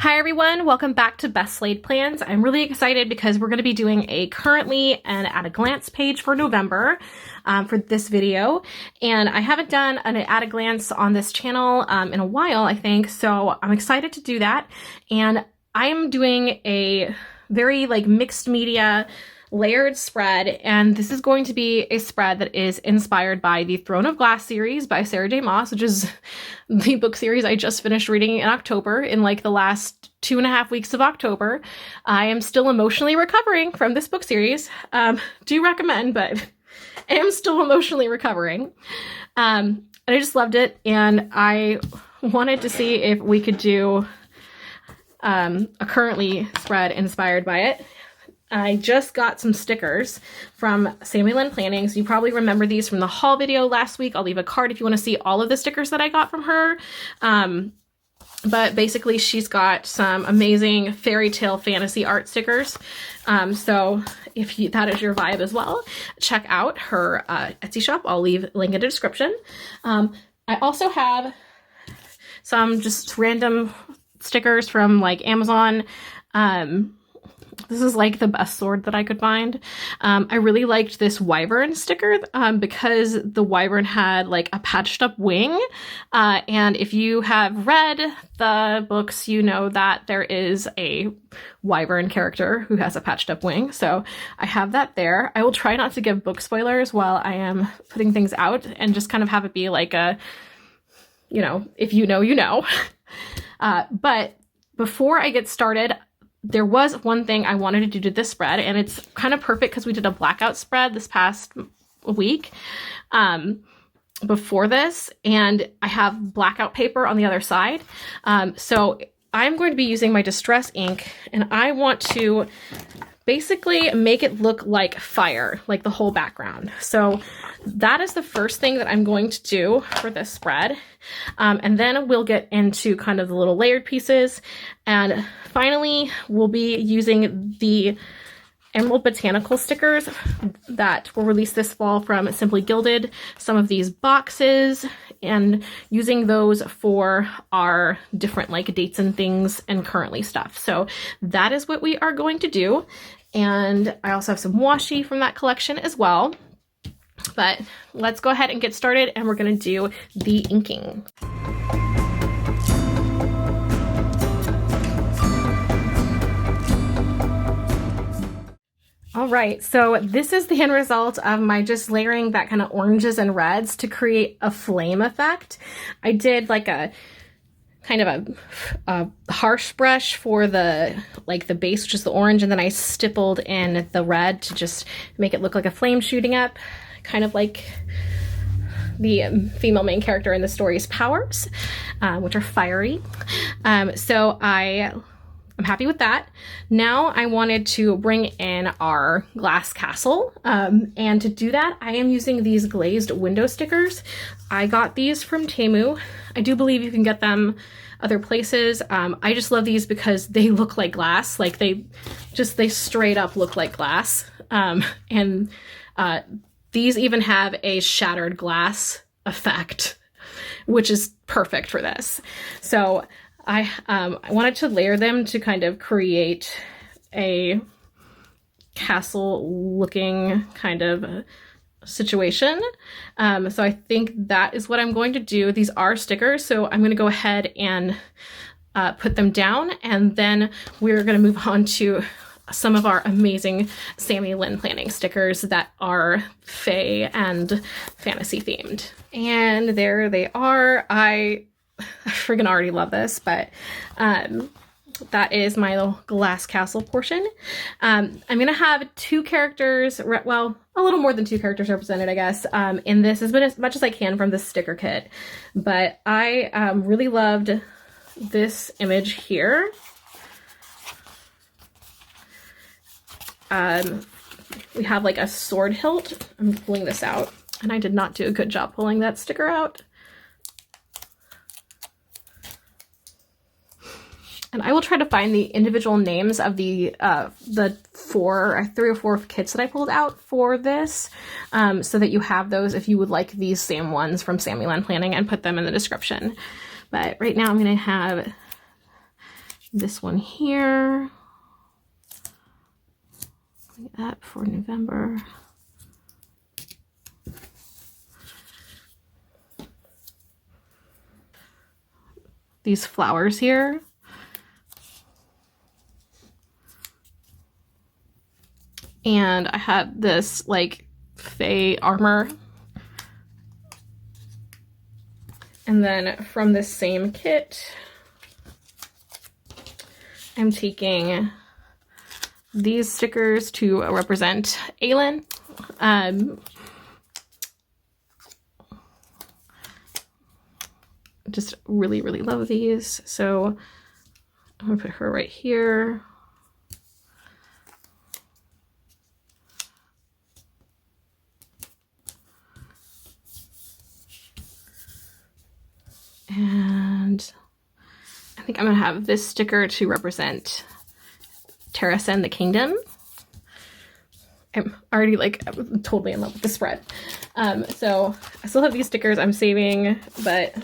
Hi everyone, welcome back to Best Laid Plans. I'm really excited because we're going to be doing a currently and at a glance page for November for this video. And I haven't done an at a glance on this channel in a while, I think, so I'm excited to do that. And I'm doing a very mixed media layered spread, and this is going to be a spread that is inspired by the Throne of Glass series by Sarah J. Maas, which is the book series I just finished reading in October, in the last 2.5 weeks of October. I am still emotionally recovering from this book series. Do recommend, but I am still emotionally recovering. And I just loved it, and I wanted to see if we could do a currently spread inspired by it. I just got some stickers from Sammy Lynn Planning, so you probably remember these from the haul video last week. I'll leave a card if you want to see all of the stickers that I got from her. But basically she's got some amazing fairy tale fantasy art stickers. So if that is your vibe as well, check out her Etsy shop. I'll leave a link in the description. I also have some just random stickers from Amazon. This is the best sword that I could find. I really liked this wyvern sticker because the wyvern had a patched up wing. And if you have read the books, you know that there is a wyvern character who has a patched up wing. So I have that there. I will try not to give book spoilers while I am putting things out and just kind of have it be a, if you know, you know. But before I get started, there was one thing I wanted to do to this spread, and it's kind of perfect because we did a blackout spread this past week before this, and I have blackout paper on the other side. So I'm going to be using my distress ink, and I want to basically make it look like fire, the whole background. So that is the first thing that I'm going to do for this spread. And then we'll get into kind of the little layered pieces. And finally, we'll be using the Emerald Botanical stickers that were released this fall from Simply Gilded, some of these boxes, and using those for our different dates and things and currently stuff. So that is what we are going to do. And I also have some washi from that collection as well. But let's go ahead and get started, and we're going to do the inking. All right, so this is the end result of my just layering that kind of oranges and reds to create a flame effect. I did a kind of a harsh brush for the the base, which is the orange, and then I stippled in the red to just make it look like a flame shooting up, kind of like the female main character in the story's powers, which are fiery. So I'm happy with that. Now I wanted to bring in our glass castle, and to do that I am using these glazed window stickers. I got these from Temu. I do believe you can get them other places. I just love these because they look like glass. They straight up look like glass. And these even have a shattered glass effect, which is perfect for this. So I wanted to layer them to kind of create a castle looking kind of situation. So I think that is what I'm going to do. These are stickers, so I'm going to go ahead and put them down, and then we're going to move on to some of our amazing Sammy Lynn Planning stickers that are fae and fantasy themed. And there they are. I friggin' already love this, but that is my little glass castle portion. I'm gonna have two characters, well, a little more than two characters represented, I guess, in this, as much as I can from the sticker kit. But I really loved this image here. We have a sword hilt. I'm pulling this out, and I did not do a good job pulling that sticker out. And I will try to find the individual names of the 3 or 4 kits that I pulled out for this, so that you have those if you would like these same ones from Sammy Lynn Planning, and put them in the description. But right now I'm going to have this one here. That for November. These flowers here. And I had this like Fae armor. And then from this same kit, I'm taking these stickers to represent Aelin. Just really, really love these. So I'm gonna put her right here. And I think I'm gonna have this sticker to represent Terrasen the Kingdom. I'm already like totally in love with the spread. So I still have these stickers I'm saving, but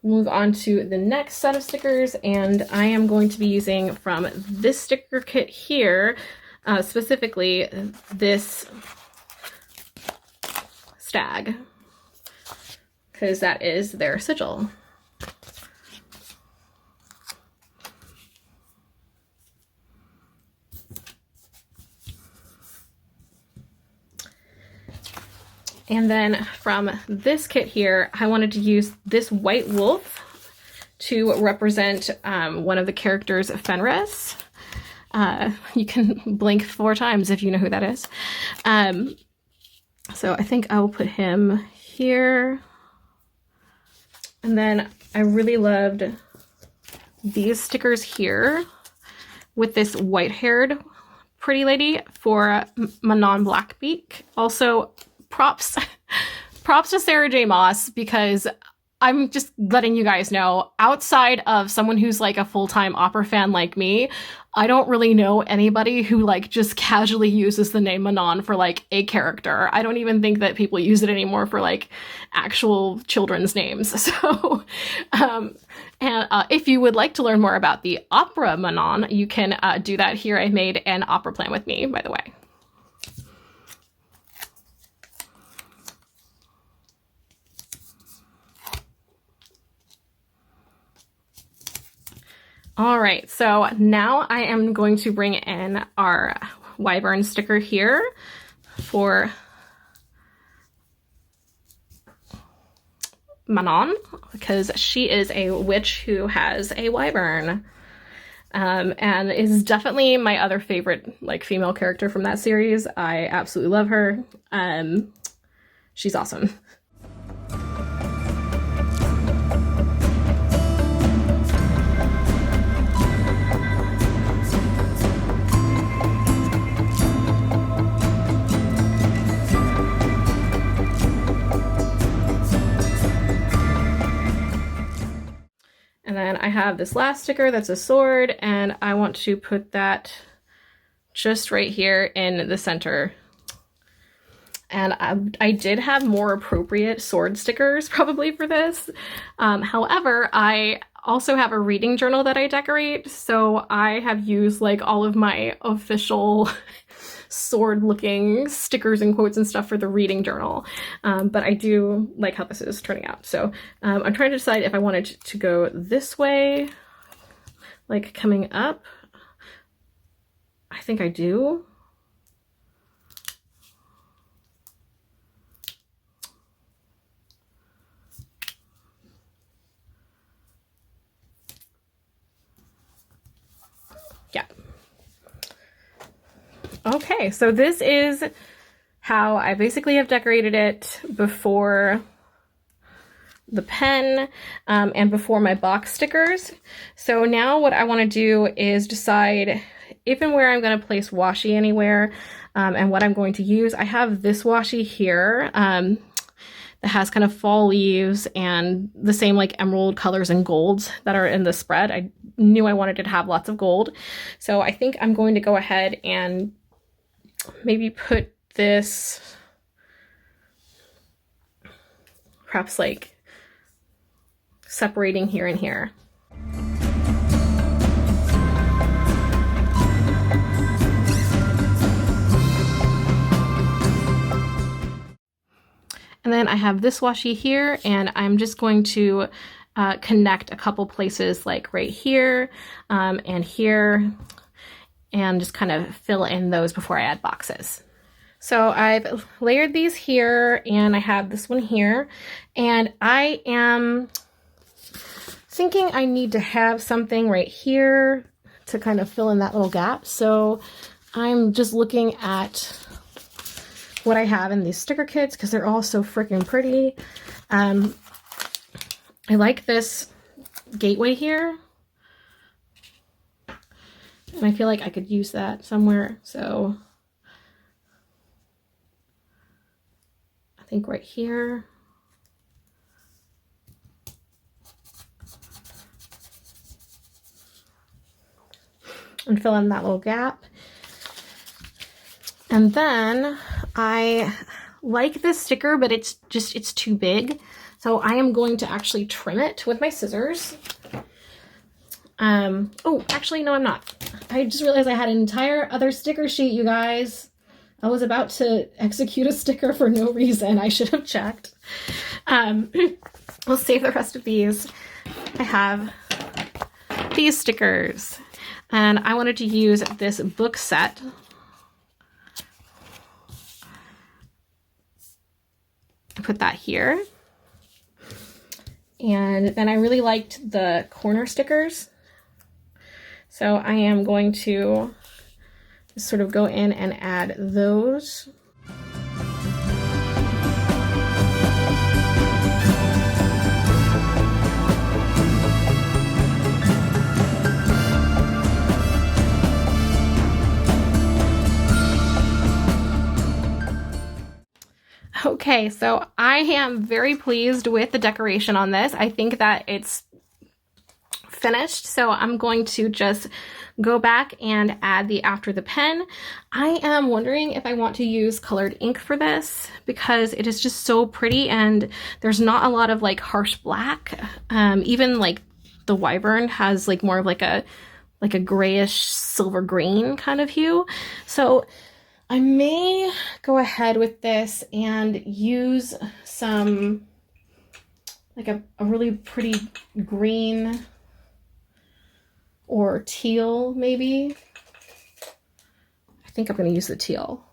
move on to the next set of stickers, and I am going to be using from this sticker kit here, specifically this stag, because that is their sigil. And then from this kit here, I wanted to use this white wolf to represent one of the characters, Fenris. You can blink 4 times if you know who that is. So I think I will put him here. And then I really loved these stickers here with this white-haired pretty lady for Manon Blackbeak. Also, props to Sarah J. Maas, because I'm just letting you guys know, outside of someone who's like a full-time opera fan like me, I don't really know anybody who like just casually uses the name Manon for like a character. I don't even think that people use it anymore for like actual children's names. So, if you would like to learn more about the opera Manon, you can do that here. I made an opera plan with me, by the way. All right, so now I am going to bring in our wyvern sticker here for Manon, because she is a witch who has a wyvern, and is definitely my other favorite like female character from that series. I absolutely love her. She's awesome. And then I have this last sticker that's a sword, and I want to put that just right here in the center. And I did have more appropriate sword stickers probably for this. However, I also have a reading journal that I decorate, so I have used like all of my official sword looking stickers and quotes and stuff for the reading journal. But I do like how this is turning out. So I'm trying to decide if I wanted to go this way, like coming up. I think I do. Yeah. Okay, so this is how I basically have decorated it before the pen and before my box stickers. So now what I want to do is decide if and where I'm going to place washi anywhere, and what I'm going to use. I have this washi here that has kind of fall leaves and the same like emerald colors and golds that are in the spread. I knew I wanted it to have lots of gold. So I think I'm going to go ahead and maybe put this perhaps like separating here and here. And then I have this washi here, and I'm just going to connect a couple places like right here and here, and just kind of fill in those before I add boxes. So I've layered these here, and I have this one here, and I am thinking I need to have something right here to kind of fill in that little gap. So I'm just looking at what I have in these sticker kits because they're all so freaking pretty. I like this gateway here, and I feel like I could use that somewhere. So I think right here. And fill in that little gap. And then I like this sticker, but it's too big. So I am going to actually trim it with my scissors. Oh, actually, no, I'm not. I just realized I had an entire other sticker sheet, you guys. I was about to execute a sticker for no reason. I should have checked. We'll save the rest of these. I have these stickers. And I wanted to use this book set. Put that here. And then I really liked the corner stickers. So I am going to sort of go in and add those. Okay, so I am very pleased with the decoration on this. I think that it's finished, so I'm going to just go back and add the after the pen. I am wondering if I want to use colored ink for this because it is just so pretty and there's not a lot of like harsh black. Even like the wyvern has like more of like a grayish silver green kind of hue. So I may go ahead with this and use some, like a really pretty green or teal maybe. I think I'm going to use the teal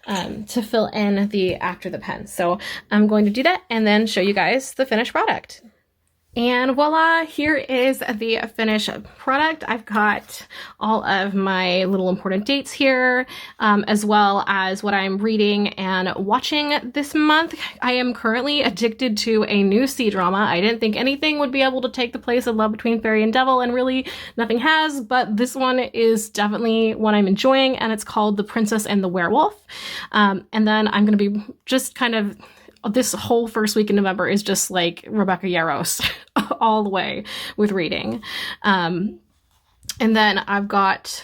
to fill in the after the pen. So I'm going to do that and then show you guys the finished product. And voila, here is the finished product. I've got all of my little important dates here, as well as what I'm reading and watching this month. I am currently addicted to a new C-drama. I didn't think anything would be able to take the place of Love Between Fairy and Devil, and really nothing has, but this one is definitely one I'm enjoying, and it's called The Princess and the Werewolf. And then I'm going to be just kind of, this whole first week in November is just like Rebecca Yarros all the way with reading. And then I've got,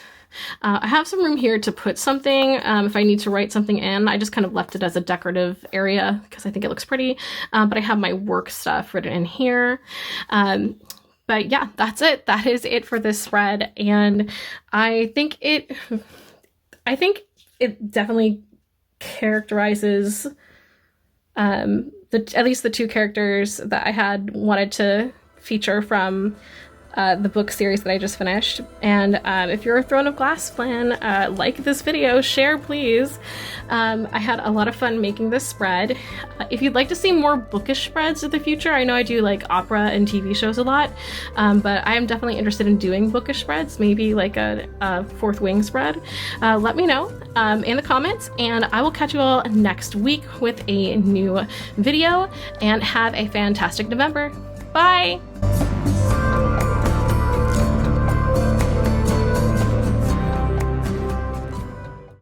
I have some room here to put something if I need to write something in. I just kind of left it as a decorative area because I think it looks pretty. But I have my work stuff written in here. But yeah, that's it. That is it for this spread. And I think it definitely characterizes at least the two characters that I had wanted to feature from the book series that I just finished. And if you're a Throne of Glass fan, like this video, share please. I had a lot of fun making this spread. If you'd like to see more bookish spreads in the future, I know I do like opera and TV shows a lot, but I am definitely interested in doing bookish spreads, maybe like a Fourth Wing spread. Let me know in the comments, and I will catch you all next week with a new video, and have a fantastic November. Bye!